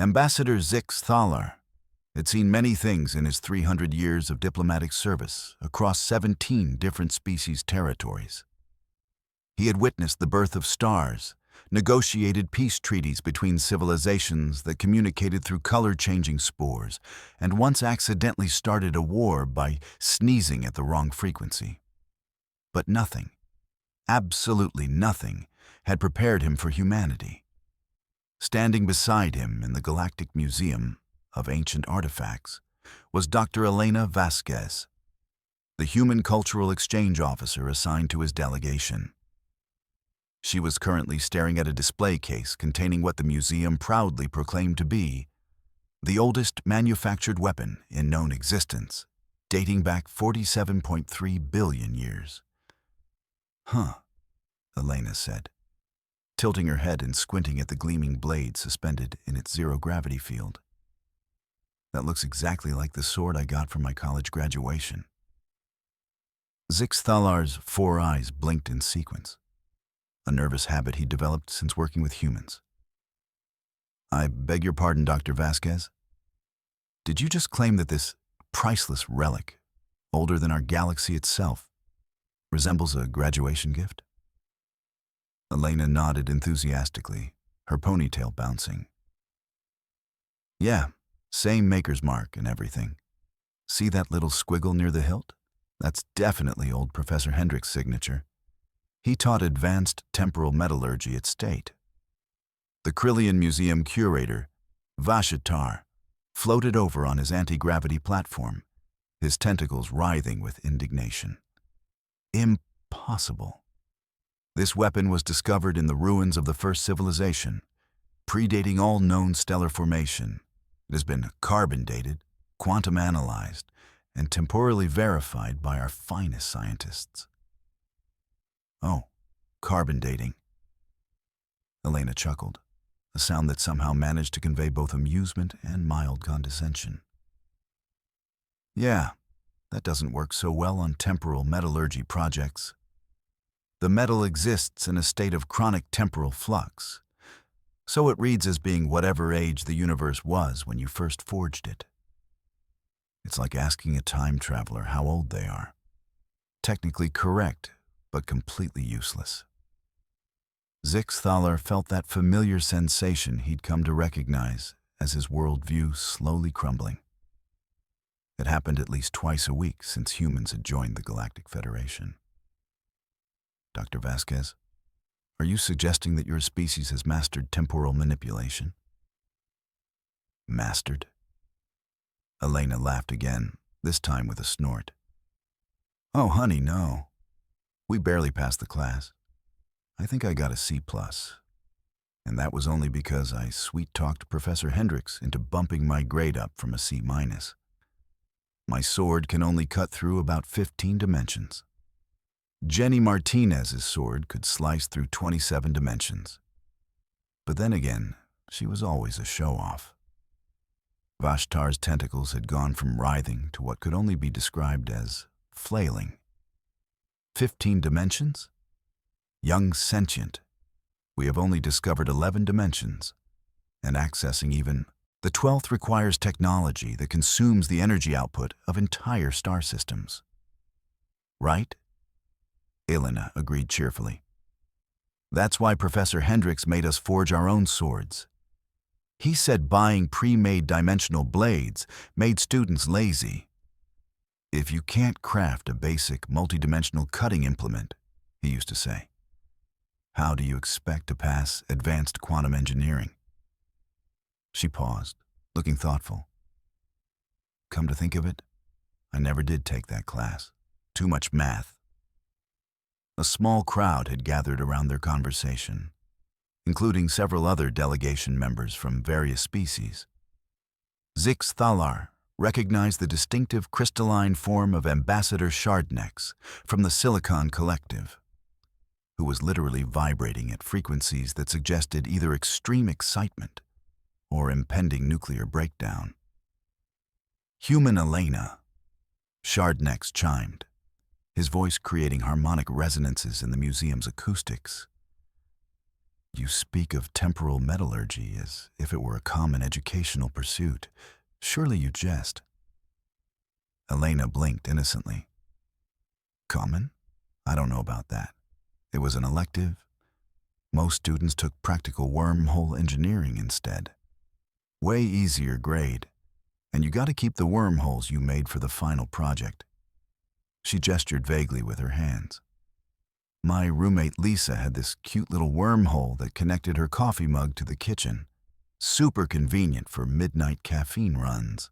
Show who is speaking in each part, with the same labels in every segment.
Speaker 1: Ambassador Zix Thalar had seen many things in his 300 years of diplomatic service across 17 different species territories. He had witnessed the birth of stars, negotiated peace treaties between civilizations that communicated through color-changing spores, and once accidentally started a war by sneezing at the wrong frequency. But nothing, absolutely nothing, had prepared him for humanity. Standing beside him in the Galactic Museum of Ancient Artifacts was Dr. Elena Vasquez, the Human Cultural Exchange Officer assigned to his delegation. She was currently staring at a display case containing what the museum proudly proclaimed to be the oldest manufactured weapon in known existence, dating back 47.3 billion years. "Huh," Elena said, tilting her head and squinting at the gleaming blade suspended in its zero-gravity field. "That looks exactly like the sword I got from my college graduation." Zix Thalar's 4 eyes blinked in sequence, a nervous habit he developed since working with humans. "I beg your pardon, Dr. Vasquez. Did you just claim that this priceless relic, older than our galaxy itself, resembles a graduation gift?" Elena nodded enthusiastically, her ponytail bouncing. "Yeah, same maker's mark and everything. See that little squiggle near the hilt? That's definitely old Professor Hendrick's signature. He taught advanced temporal metallurgy at State." The Krillian Museum curator, Vashitar, floated over on his anti-gravity platform, his tentacles writhing with indignation. Impossible. This weapon was discovered in the ruins of the first civilization, predating all known stellar formation. It has been carbon dated, quantum analyzed, and temporally verified by our finest scientists. "Oh, carbon dating." Elena chuckled, a sound that somehow managed to convey both amusement and mild condescension. "Yeah, that doesn't work so well on temporal metallurgy projects. The metal exists in a state of chronic temporal flux, so it reads as being whatever age the universe was when you first forged it. It's like asking a time traveler how old they are. Technically correct, but completely useless." Zix Thalar felt that familiar sensation he'd come to recognize as his worldview slowly crumbling. It happened at least twice a week since humans had joined the Galactic Federation. "Dr. Vasquez, are you suggesting that your species has mastered temporal manipulation?" "Mastered?" Elena laughed again, this time with a snort. "Oh, honey, no. We barely passed the class. I think I got a C+, and that was only because I sweet-talked Professor Hendricks into bumping my grade up from a C-. My sword can only cut through about 15 dimensions. Jenny Martinez's sword could slice through 27 dimensions. But then again, she was always a show-off." Vashtar's tentacles had gone from writhing to what could only be described as flailing. 15 dimensions? Young sentient. We have only discovered 11 dimensions, and accessing even the 12th requires technology that consumes the energy output of entire star systems. Right? Elena agreed cheerfully. "That's why Professor Hendricks made us forge our own swords. He said buying pre-made dimensional blades made students lazy. If you can't craft a basic multidimensional cutting implement," he used to say, "how do you expect to pass advanced quantum engineering?" She paused, looking thoughtful. "Come to think of it, I never did take that class. Too much math." A small crowd had gathered around their conversation, including several other delegation members from various species. Zix Thalar recognized the distinctive crystalline form of Ambassador Shardnex from the Silicon Collective, who was literally vibrating at frequencies that suggested either extreme excitement or impending nuclear breakdown. "Human Elena," Shardnex chimed, his voice creating harmonic resonances in the museum's acoustics. You speak of temporal metallurgy as if it were a common educational pursuit. Surely you jest. Elena blinked innocently. Common? I don't know about that. It was an elective. Most students took practical wormhole engineering instead. Way easier grade. And you got to keep the wormholes you made for the final project. She gestured vaguely with her hands. My roommate Lisa had this cute little wormhole that connected her coffee mug to the kitchen. Super convenient for midnight caffeine runs.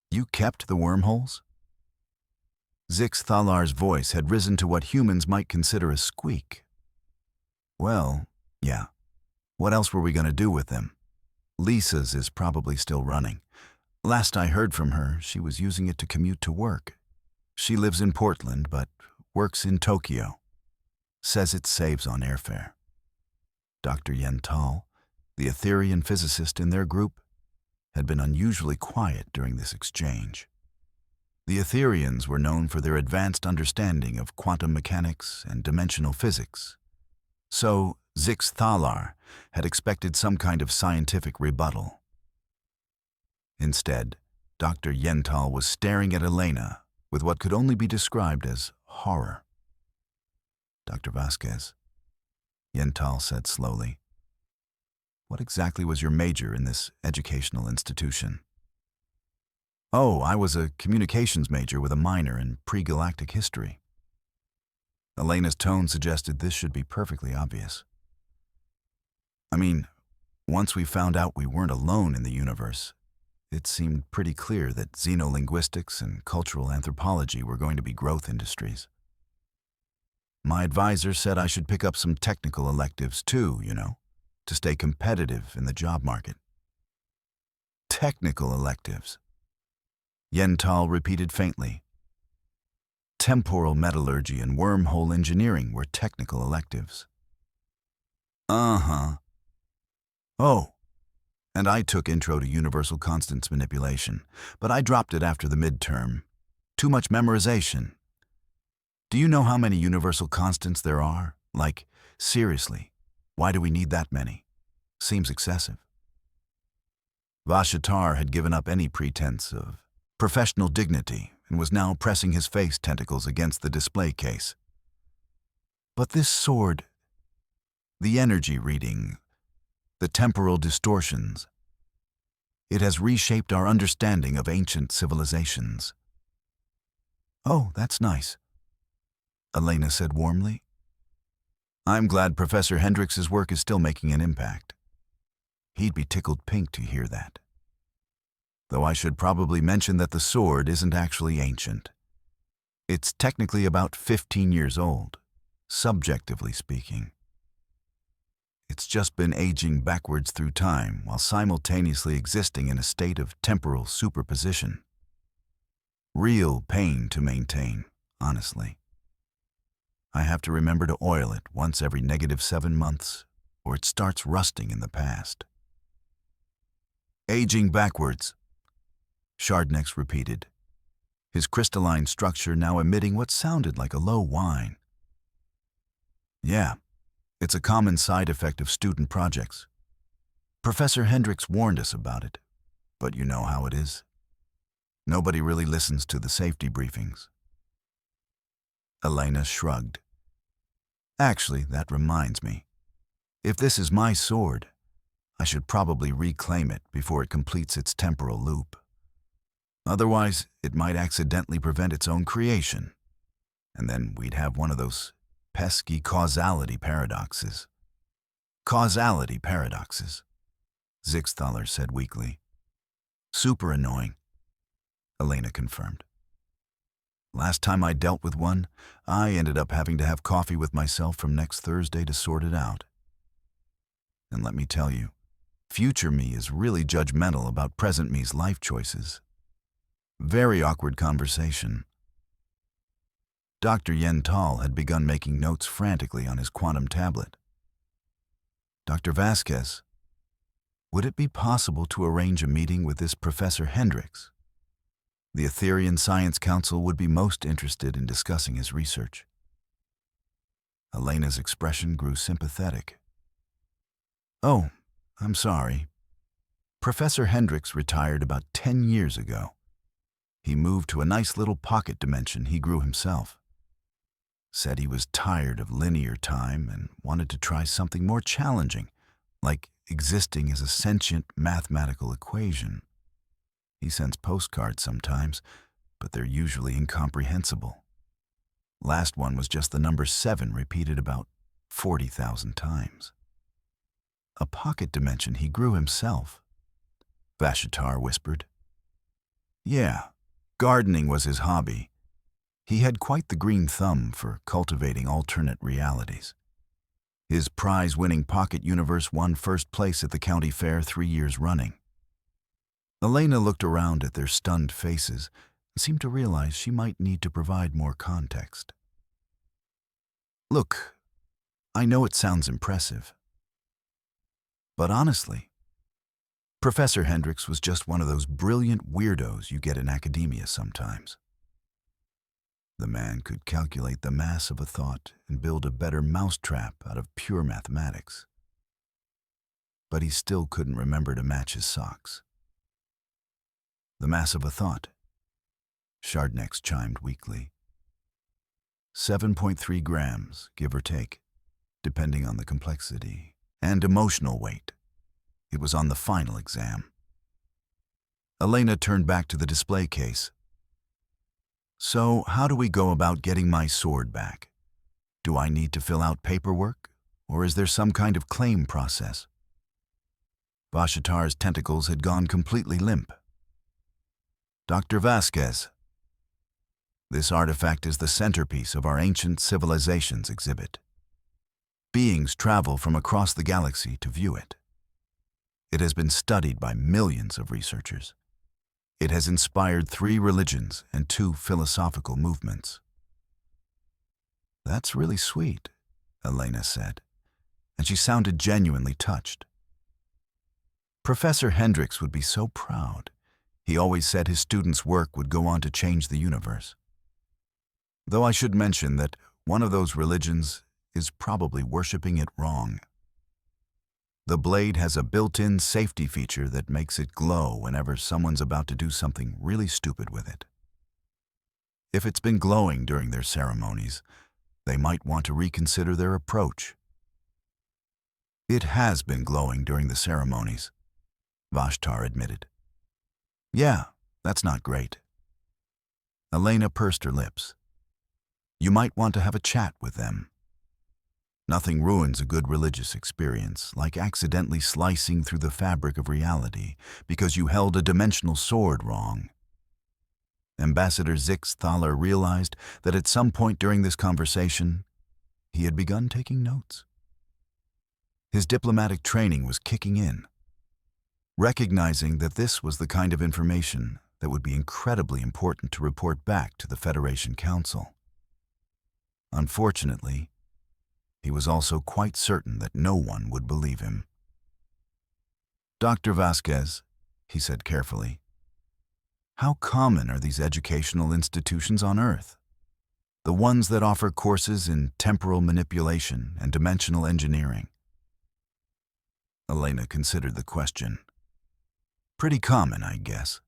Speaker 1: You kept the wormholes? Zix Thalar's voice had risen to what humans might consider a squeak. Well, yeah. What else were we going to do with them? Lisa's is probably still running. Last I heard from her, she was using it to commute to work. She lives in Portland, but works in Tokyo. Says it saves on airfare. Dr. Yentl, the Etherean physicist in their group, had been unusually quiet during this exchange. The Etherians were known for their advanced understanding of quantum mechanics and dimensional physics. So, Zix Thalar had expected some kind of scientific rebuttal. Instead, Dr. Yentl was staring at Elena with what could only be described as horror. Dr. Vasquez, Yentl said slowly, what exactly was your major in this educational institution? Oh, I was a communications major with a minor in pre-galactic history. Elena's tone suggested this should be perfectly obvious. I mean, once we found out we weren't alone in the universe, it seemed pretty clear that xenolinguistics and cultural anthropology were going to be growth industries. My advisor said I should pick up some technical electives too, to stay competitive in the job market. Technical electives. Yentl repeated faintly. Temporal metallurgy and wormhole engineering were technical electives. Uh-huh. Oh, and I took Intro to Universal Constants Manipulation, but I dropped it after the midterm. Too much memorization. Do you know how many universal constants there are? Like, seriously, why do we need that many? Seems excessive. Vashatar had given up any pretense of professional dignity and was now pressing his face tentacles against the display case. But this sword, the energy reading, the temporal distortions, it has reshaped our understanding of ancient civilizations. Oh, that's nice, Elena said warmly. I'm glad Professor Hendrix's work is still making an impact. He'd be tickled pink to hear that. Though I should probably mention that the sword isn't actually ancient. It's technically about 15 years old, subjectively speaking. It's just been aging backwards through time while simultaneously existing in a state of temporal superposition. Real pain to maintain, honestly. I have to remember to oil it once every -7 months, or it starts rusting in the past. Aging backwards, Shardnex repeated, his crystalline structure now emitting what sounded like a low whine. Yeah, it's a common side effect of student projects. Professor Hendrix warned us about it, but you know how it is. Nobody really listens to the safety briefings. Elena shrugged. Actually, that reminds me. If this is my sword, I should probably reclaim it before it completes its temporal loop. Otherwise, it might accidentally prevent its own creation, and then we'd have one of those pesky causality paradoxes. Causality paradoxes, Zix Thalar said weakly. Super annoying, Elena confirmed. Last time I dealt with one, I ended up having to have coffee with myself from next Thursday to sort it out. And let me tell you, future me is really judgmental about present me's life choices. Very awkward conversation. Dr. Yentl had begun making notes frantically on his quantum tablet. Dr. Vasquez, would it be possible to arrange a meeting with this Professor Hendrix? The Etherian Science Council would be most interested in discussing his research. Elena's expression grew sympathetic. Oh, I'm sorry. Professor Hendricks retired about 10 years ago. He moved to a nice little pocket dimension he grew himself. Said he was tired of linear time and wanted to try something more challenging, like existing as a sentient mathematical equation. He sends postcards sometimes, but they're usually incomprehensible. Last one was just the number 7 repeated about 40,000 times. A pocket dimension he grew himself, Vashitar whispered. Yeah, gardening was his hobby. He had quite the green thumb for cultivating alternate realities. His prize-winning pocket universe won first place at the county fair 3 years running. Elena looked around at their stunned faces and seemed to realize she might need to provide more context. Look, I know it sounds impressive, but honestly, Professor Hendricks was just one of those brilliant weirdos you get in academia sometimes. The man could calculate the mass of a thought and build a better mousetrap out of pure mathematics. But he still couldn't remember to match his socks. The mass of a thought, Shardnex chimed weakly. 7.3 grams, give or take, depending on the complexity and emotional weight. It was on the final exam. Elena turned back to the display case. So, how do we go about getting my sword back? Do I need to fill out paperwork, or is there some kind of claim process? Vashitar's tentacles had gone completely limp. Dr. Vasquez, this artifact is the centerpiece of our ancient civilizations exhibit. Beings travel from across the galaxy to view it. It has been studied by millions of researchers. It has inspired 3 religions and 2 philosophical movements. That's really sweet, Elena said, and she sounded genuinely touched. Professor Hendricks would be so proud. He always said his students' work would go on to change the universe. Though I should mention that one of those religions is probably worshiping it wrong. The blade has a built-in safety feature that makes it glow whenever someone's about to do something really stupid with it. If it's been glowing during their ceremonies, they might want to reconsider their approach. It has been glowing during the ceremonies, Vashtar admitted. Yeah, that's not great. Elena pursed her lips. You might want to have a chat with them. Nothing ruins a good religious experience like accidentally slicing through the fabric of reality because you held a dimensional sword wrong. Ambassador Zix Thaler realized that at some point during this conversation, he had begun taking notes. His diplomatic training was kicking in, recognizing that this was the kind of information that would be incredibly important to report back to the Federation Council. Unfortunately, he was also quite certain that no one would believe him. Dr. Vasquez, he said carefully, how common are these educational institutions on Earth? The ones that offer courses in temporal manipulation and dimensional engineering. Elena considered the question. Pretty common, I guess.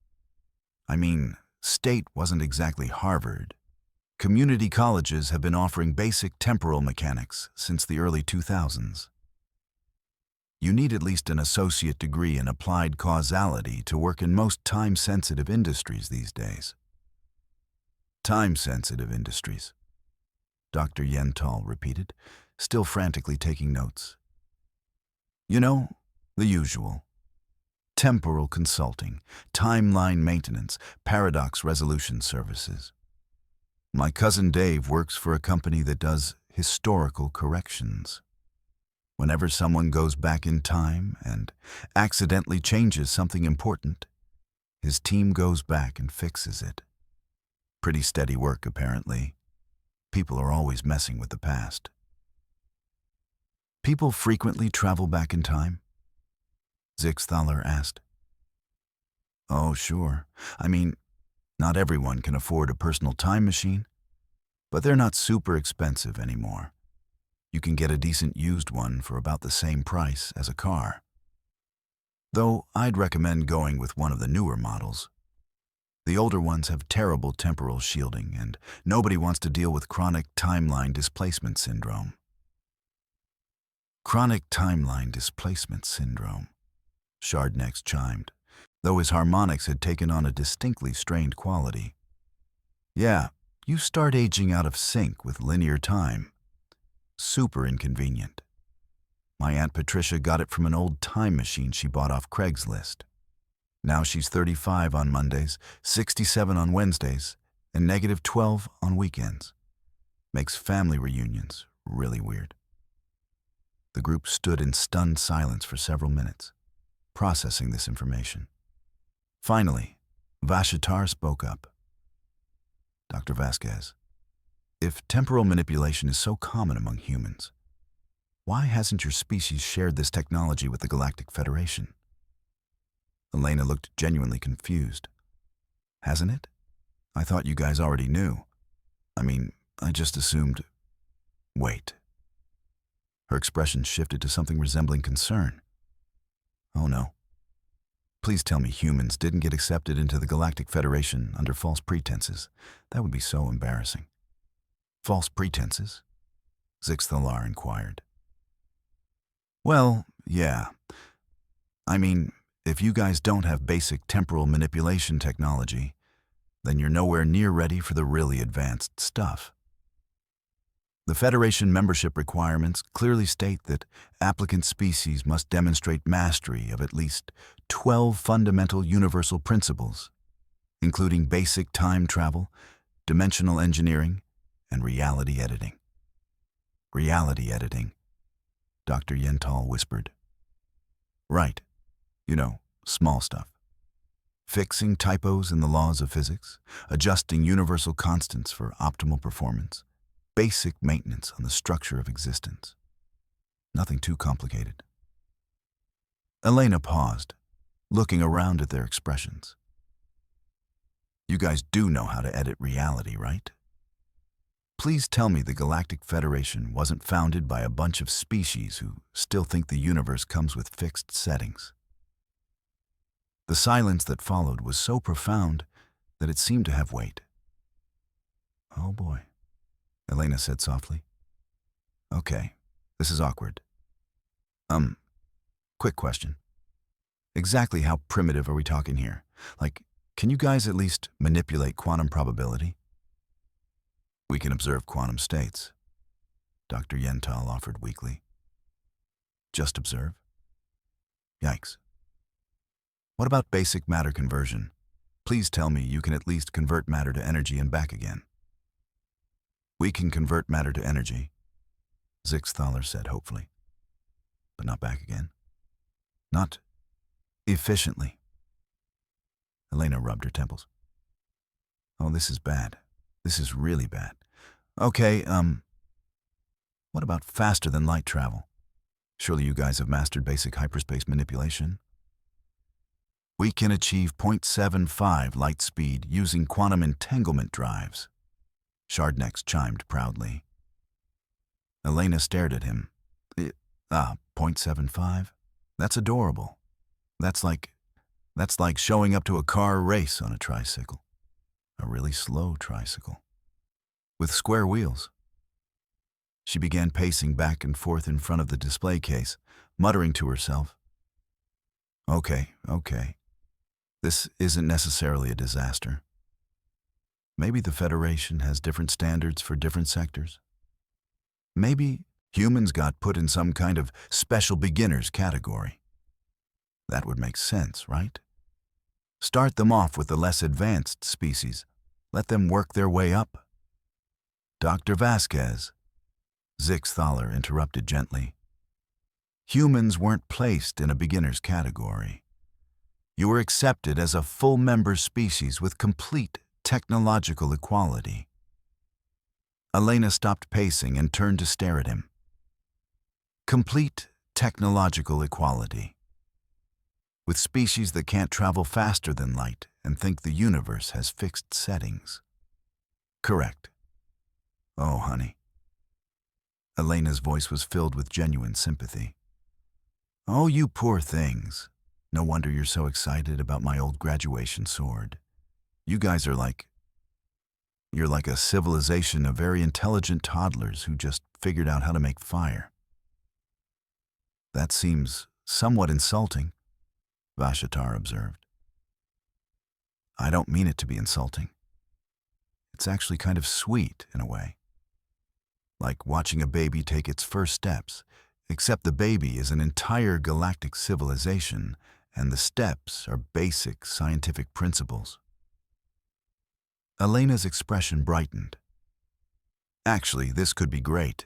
Speaker 1: I mean, State wasn't exactly Harvard. Community colleges have been offering basic temporal mechanics since the early 2000s. You need at least an associate degree in applied causality to work in most time-sensitive industries these days. Time-sensitive industries, Dr. Yentall repeated, still frantically taking notes. You know, the usual. Temporal consulting, timeline maintenance, paradox resolution services. My cousin Dave works for a company that does historical corrections. Whenever someone goes back in time and accidentally changes something important, his team goes back and fixes it. Pretty steady work, apparently. People are always messing with the past. People frequently travel back in time? Zix Thaler asked. Oh, sure. I mean, not everyone can afford a personal time machine, but they're not super expensive anymore. You can get a decent used one for about the same price as a car. Though I'd recommend going with one of the newer models. The older ones have terrible temporal shielding, and nobody wants to deal with chronic timeline displacement syndrome. Chronic timeline displacement syndrome, Shardnex chimed, though his harmonics had taken on a distinctly strained quality. Yeah, you start aging out of sync with linear time. Super inconvenient. My Aunt Patricia got it from an old time machine she bought off Craigslist. Now she's 35 on Mondays, 67 on Wednesdays, and -12 on weekends. Makes family reunions really weird. The group stood in stunned silence for several minutes, processing this information. Finally, Vashitar spoke up. Dr. Vasquez, if temporal manipulation is so common among humans, why hasn't your species shared this technology with the Galactic Federation? Elena looked genuinely confused. Hasn't it? I thought you guys already knew. I just assumed... Wait. Her expression shifted to something resembling concern. Oh no. Please tell me humans didn't get accepted into the Galactic Federation under false pretenses. That would be so embarrassing. False pretenses? Zixthalar inquired. Well, yeah. If you guys don't have basic temporal manipulation technology, then you're nowhere near ready for the really advanced stuff. The Federation membership requirements clearly state that applicant species must demonstrate mastery of at least 12 fundamental universal principles, including basic time travel, dimensional engineering, and reality editing. Reality editing, Dr. Yentl whispered. Right. Small stuff. Fixing typos in the laws of physics, adjusting universal constants for optimal performance, basic maintenance on the structure of existence. Nothing too complicated. Elena paused, looking around at their expressions. You guys do know how to edit reality, right? Please tell me the Galactic Federation wasn't founded by a bunch of species who still think the universe comes with fixed settings. The silence that followed was so profound that it seemed to have weight. Oh boy, Elena said softly. Okay, this is awkward. Quick question. Exactly how primitive are we talking here? Can you guys at least manipulate quantum probability? We can observe quantum states, Dr. Yentl offered weakly. Just observe? Yikes. What about basic matter conversion? Please tell me you can at least convert matter to energy and back again. We can convert matter to energy, Zixthalar said hopefully. But not back again. Not efficiently. Elena rubbed her temples. Oh, this is bad. This is really bad. Okay, what about faster than light travel? Surely you guys have mastered basic hyperspace manipulation? We can achieve 0.75 light speed using quantum entanglement drives, Shardnex chimed proudly. Elena stared at him. 0.75? That's adorable. That's like showing up to a car race on a tricycle. A really slow tricycle. With square wheels. She began pacing back and forth in front of the display case, muttering to herself. Okay. This isn't necessarily a disaster. Maybe the Federation has different standards for different sectors. Maybe humans got put in some kind of special beginners category. That would make sense, right? Start them off with the less advanced species. Let them work their way up. Dr. Vasquez, Zixthalar interrupted gently. Humans weren't placed in a beginner's category. You were accepted as a full member species with complete technological equality. Elena stopped pacing and turned to stare at him. Complete technological equality. With species that can't travel faster than light and think the universe has fixed settings. Correct. Oh, honey. Elena's voice was filled with genuine sympathy. Oh, you poor things. No wonder you're so excited about my old graduation sword. You guys are you're like a civilization of very intelligent toddlers who just figured out how to make fire. That seems somewhat insulting, Vashatar observed. I don't mean it to be insulting. It's actually kind of sweet in a way. Like watching a baby take its first steps, except the baby is an entire galactic civilization and the steps are basic scientific principles. Elena's expression brightened. Actually, this could be great.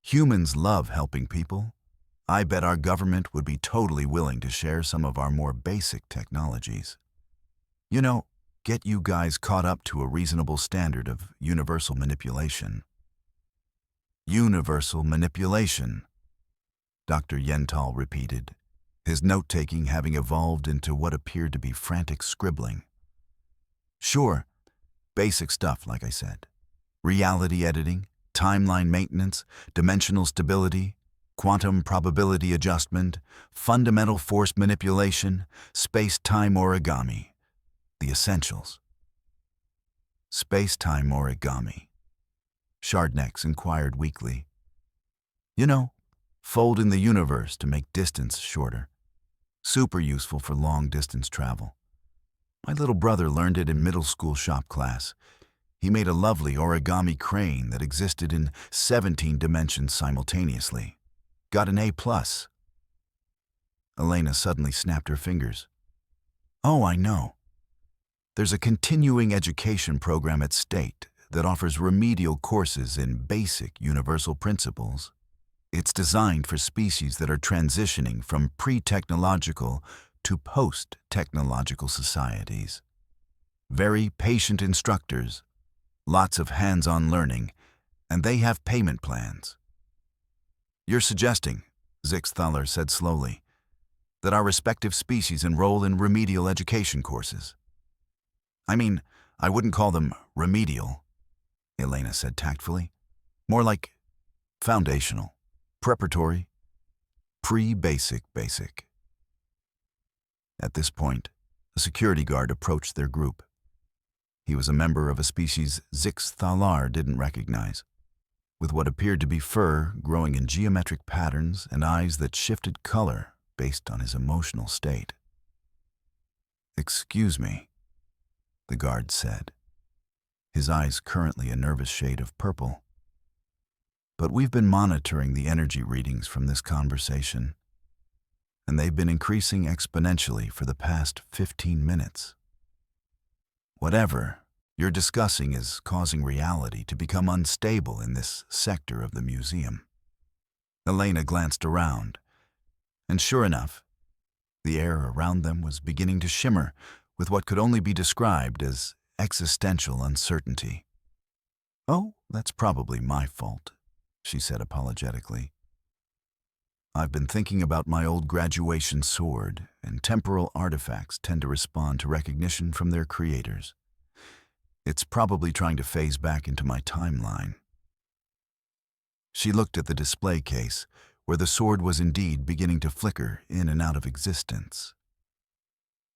Speaker 1: Humans love helping people. I bet our government would be totally willing to share some of our more basic technologies. You know, get you guys caught up to a reasonable standard of universal manipulation. Universal manipulation, Dr. Yentall repeated, his note-taking having evolved into what appeared to be frantic scribbling. Sure, basic stuff, like I said. Reality editing, timeline maintenance, dimensional stability, quantum probability adjustment, fundamental force manipulation, space-time origami. The essentials. Space-time origami. Shardnex inquired weakly. You know, fold in the universe to make distance shorter. Super useful for long-distance travel. My little brother learned it in middle school shop class. He made a lovely origami crane that existed in 17 dimensions simultaneously. Got an A+. Elena suddenly snapped her fingers. Oh, I know. There's a continuing education program at State that offers remedial courses in basic universal principles. It's designed for species that are transitioning from pre-technological to post-technological societies. Very patient instructors, lots of hands-on learning, and they have payment plans. You're suggesting, Zixthaler said slowly, that our respective species enroll in remedial education courses. I mean, I wouldn't call them remedial, Elena said tactfully. More like foundational, preparatory, pre-basic basic. At this point, a security guard approached their group. He was a member of a species Zixthalar didn't recognize, with what appeared to be fur growing in geometric patterns and eyes that shifted color based on his emotional state. Excuse me, the guard said, his eyes currently a nervous shade of purple. But we've been monitoring the energy readings from this conversation, and they've been increasing exponentially for the past 15 minutes. Whatever you're discussing is causing reality to become unstable in this sector of the museum. Elena glanced around, and sure enough, the air around them was beginning to shimmer with what could only be described as existential uncertainty. Oh, that's probably my fault, she said apologetically. I've been thinking about my old graduation sword, and temporal artifacts tend to respond to recognition from their creators. It's probably trying to phase back into my timeline. She looked at the display case, where the sword was indeed beginning to flicker in and out of existence.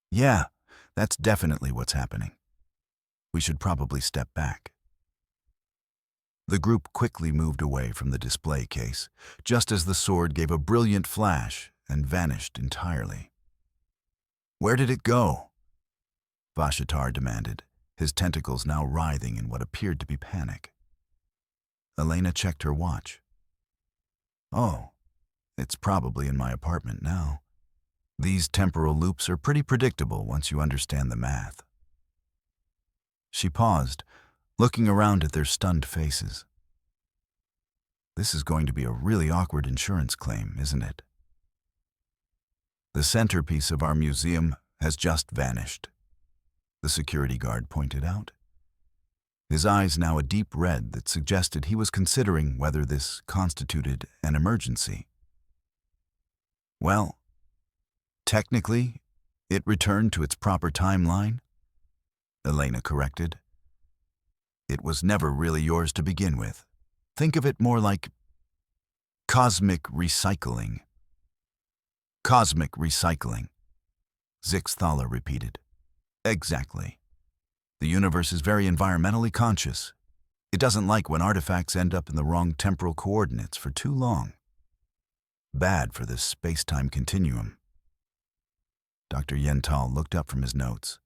Speaker 1: Yeah, that's definitely what's happening. We should probably step back. The group quickly moved away from the display case, just as the sword gave a brilliant flash and vanished entirely. Where did it go? Vashatar demanded, his tentacles now writhing in what appeared to be panic. Elena checked her watch. Oh, it's probably in my apartment now. These temporal loops are pretty predictable once you understand the math. She paused, looking around at their stunned faces. This is going to be a really awkward insurance claim, isn't it? The centerpiece of our museum has just vanished, the security guard pointed out, his eyes now a deep red that suggested he was considering whether this constituted an emergency. Well, technically, it returned to its proper timeline, Elena corrected. It was never really yours to begin with. Think of it more like Cosmic recycling. Cosmic recycling, Zixthala repeated. Exactly. The universe is very environmentally conscious. It doesn't like when artifacts end up in the wrong temporal coordinates for too long. Bad for this space-time continuum. Dr. Yentl looked up from his notes.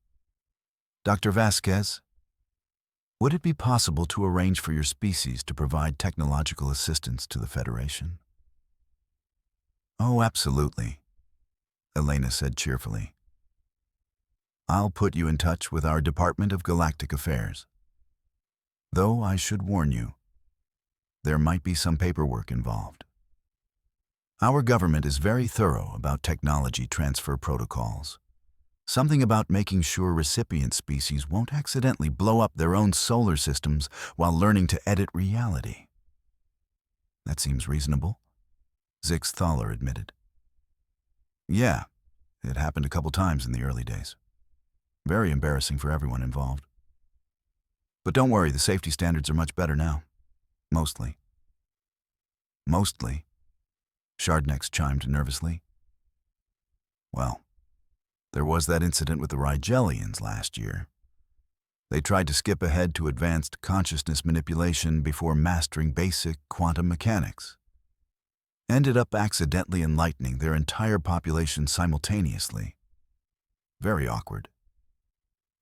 Speaker 1: Dr. Vasquez, would it be possible to arrange for your species to provide technological assistance to the Federation? Oh, absolutely, Elena said cheerfully. I'll put you in touch with our Department of Galactic Affairs. Though I should warn you, there might be some paperwork involved. Our government is very thorough about technology transfer protocols. Something about making sure recipient species won't accidentally blow up their own solar systems while learning to edit reality. That seems reasonable, Zixthala admitted. Yeah, it happened a couple times in the early days. Very embarrassing for everyone involved. But don't worry, the safety standards are much better now. Mostly. Mostly? Shardnex chimed nervously. Well, there was that incident with the Rigelians last year. They tried to skip ahead to advanced consciousness manipulation before mastering basic quantum mechanics. Ended up accidentally enlightening their entire population simultaneously. Very awkward.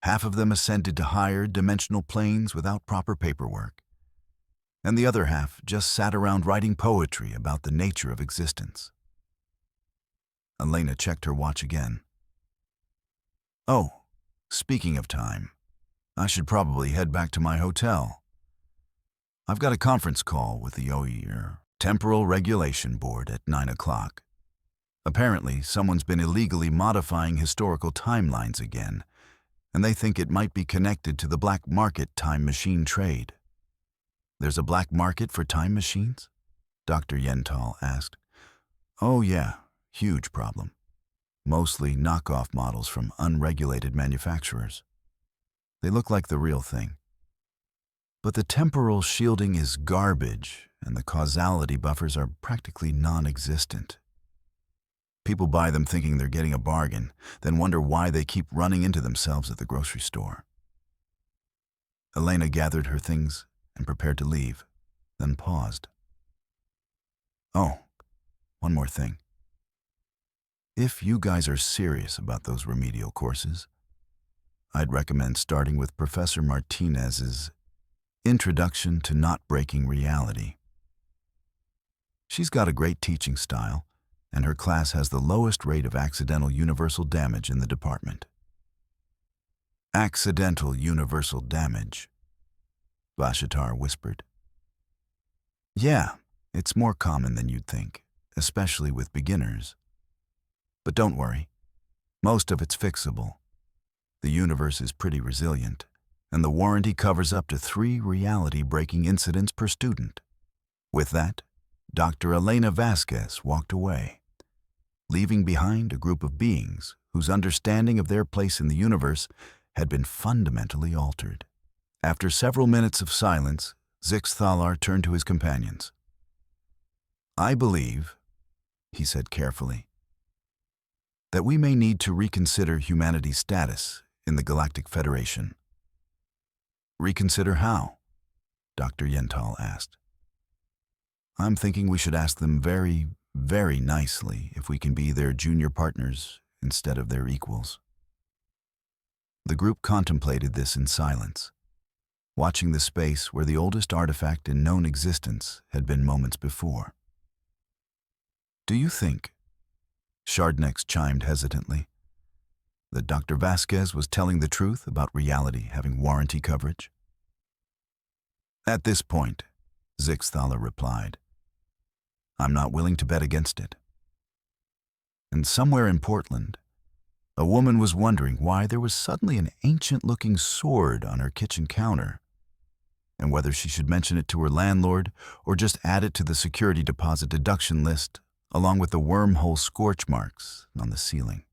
Speaker 1: Half of them ascended to higher dimensional planes without proper paperwork, and the other half just sat around writing poetry about the nature of existence. Elena checked her watch again. Oh, speaking of time, I should probably head back to my hotel. I've got a conference call with the OER Temporal Regulation Board at 9 o'clock. Apparently, someone's been illegally modifying historical timelines again, and they think it might be connected to the black market time machine trade. There's a black market for time machines? Dr. Yentl asked. Oh yeah, huge problem. Mostly knockoff models from unregulated manufacturers. They look like the real thing. But the temporal shielding is garbage, and the causality buffers are practically non-existent. People buy them thinking they're getting a bargain, then wonder why they keep running into themselves at the grocery store. Elena gathered her things and prepared to leave, then paused. Oh, one more thing. If you guys are serious about those remedial courses, I'd recommend starting with Professor Martinez's Introduction to Not Breaking Reality. She's got a great teaching style, and her class has the lowest rate of accidental universal damage in the department. Accidental universal damage, Vashitar whispered. Yeah, it's more common than you'd think, especially with beginners. But don't worry, most of it's fixable. The universe is pretty resilient, and the warranty covers up to 3 reality-breaking incidents per student. With that, Dr. Elena Vasquez walked away, leaving behind a group of beings whose understanding of their place in the universe had been fundamentally altered. After several minutes of silence, Zixthala turned to his companions. I believe, he said carefully, that we may need to reconsider humanity's status in the Galactic Federation. Reconsider how? Dr. Yentl asked. I'm thinking we should ask them very, very nicely if we can be their junior partners instead of their equals. The group contemplated this in silence, watching the space where the oldest artifact in known existence had been moments before. Do you think, Shardnex chimed hesitantly, that Dr. Vasquez was telling the truth about reality having warranty coverage? At this point, Zixthala replied, I'm not willing to bet against it. And somewhere in Portland, a woman was wondering why there was suddenly an ancient-looking sword on her kitchen counter, and whether she should mention it to her landlord or just add it to the security deposit deduction list along with the wormhole scorch marks on the ceiling.